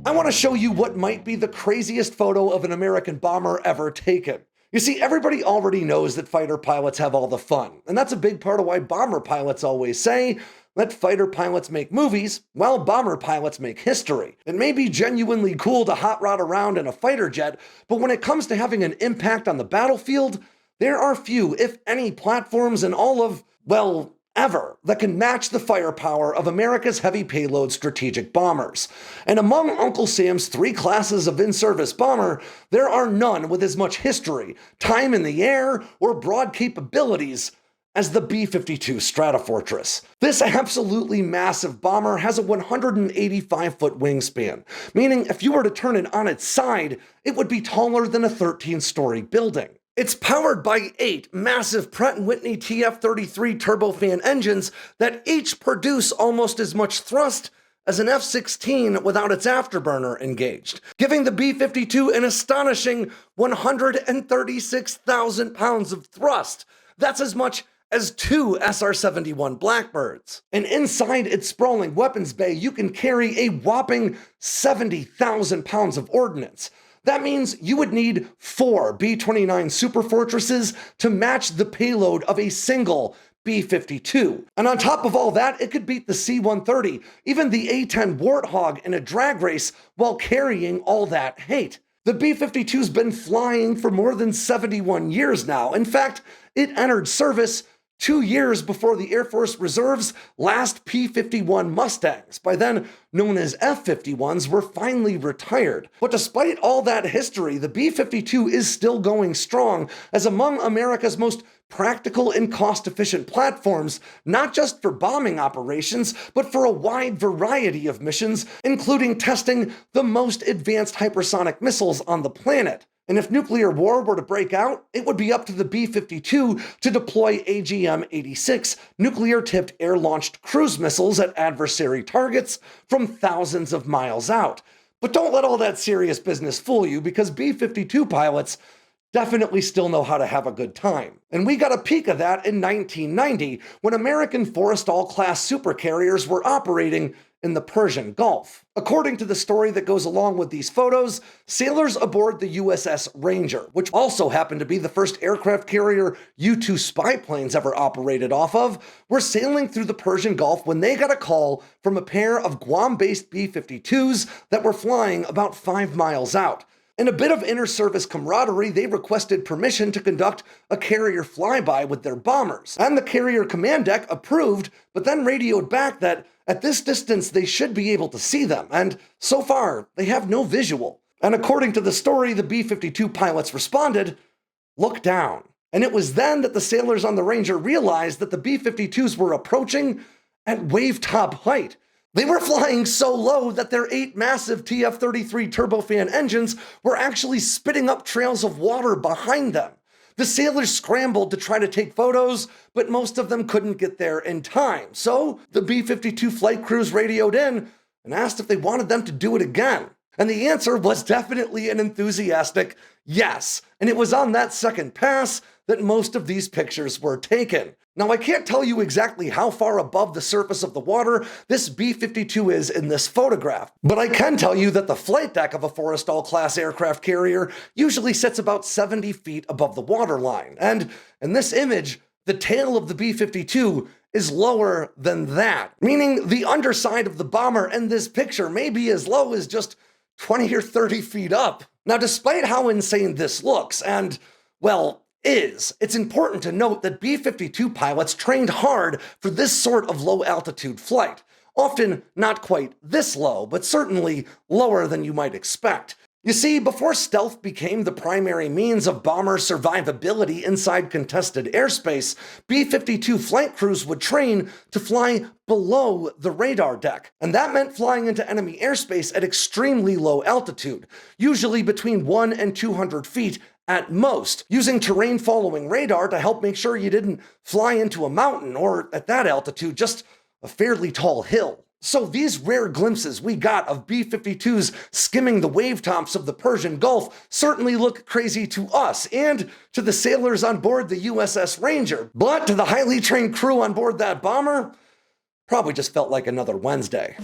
I want to show you what might be the craziest photo of an American bomber ever taken. You see, everybody already knows that fighter pilots have all the fun, and that's a big part of why bomber pilots always say, let fighter pilots make movies, while bomber pilots make history. It may be genuinely cool to hot rod around in a fighter jet, but when it comes to having an impact on the battlefield, there are few, if any, platforms in all of, well, ever, that can match the firepower of America's heavy payload strategic bombers. And among Uncle Sam's 3 classes of in-service bomber, there are none with as much history, time in the air, or broad capabilities as the B-52 Stratofortress. This absolutely massive bomber has a 185-foot wingspan, meaning if you were to turn it on its side, it would be taller than a 13-story building. It's powered by 8 massive Pratt & Whitney TF-33 turbofan engines that each produce almost as much thrust as an F-16 without its afterburner engaged, giving the B-52 an astonishing 136,000 pounds of thrust. That's as much as 2 SR-71 Blackbirds. And inside its sprawling weapons bay, you can carry a whopping 70,000 pounds of ordnance. That means you would need 4 B-29 Superfortresses to match the payload of a single B-52. And on top of all that, it could beat the C-130, even the A-10 Warthog in a drag race while carrying all that hate. The B-52's been flying for more than 71 years now. In fact, it entered service 2 years before the Air Force Reserve's last P-51 Mustangs, by then known as F-51s, were finally retired. But despite all that history, the B-52 is still going strong as among America's most practical and cost-efficient platforms, not just for bombing operations, but for a wide variety of missions, including testing the most advanced hypersonic missiles on the planet. And if nuclear war were to break out, it would be up to the B-52 to deploy AGM-86 nuclear-tipped air-launched cruise missiles at adversary targets from thousands of miles out. But don't let all that serious business fool you, because B-52 pilots definitely still know how to have a good time. And we got a peek of that in 1990, when American Forrestal-class supercarriers were operating in the Persian Gulf. According to the story that goes along with these photos, sailors aboard the USS Ranger, which also happened to be the first aircraft carrier U-2 spy planes ever operated off of, were sailing through the Persian Gulf when they got a call from a pair of Guam-based B-52s that were flying about 5 miles out. In a bit of inter-service camaraderie, they requested permission to conduct a carrier flyby with their bombers, and the carrier command deck approved, but then radioed back that at this distance they should be able to see them, and so far they have no visual. And according to the story, the B-52 pilots responded, "Look down." And it was then that the sailors on the Ranger realized that the B-52s were approaching at wave-top height. They were flying so low that their 8 massive TF-33 turbofan engines were actually spitting up trails of water behind them. The sailors scrambled to try to take photos, but most of them couldn't get there in time. So the B-52 flight crews radioed in and asked if they wanted them to do it again. And the answer was definitely an enthusiastic yes. And it was on that second pass that most of these pictures were taken. Now, I can't tell you exactly how far above the surface of the water this B-52 is in this photograph, but I can tell you that the flight deck of a Forrestal-class aircraft carrier usually sits about 70 feet above the waterline. And in this image, the tail of the B-52 is lower than that, meaning the underside of the bomber in this picture may be as low as just 20 or 30 feet up. Now, despite how insane this looks, and, well, it's important to note that B-52 pilots trained hard for this sort of low-altitude flight. Often not quite this low, but certainly lower than you might expect. You see, before stealth became the primary means of bomber survivability inside contested airspace, B-52 flight crews would train to fly below the radar deck, and that meant flying into enemy airspace at extremely low altitude, usually between 1 and 200 feet at most, using terrain-following radar to help make sure you didn't fly into a mountain or, at that altitude, just a fairly tall hill. So these rare glimpses we got of B-52s skimming the wavetops of the Persian Gulf certainly look crazy to us and to the sailors on board the USS Ranger, but to the highly trained crew on board that bomber, probably just felt like another Wednesday.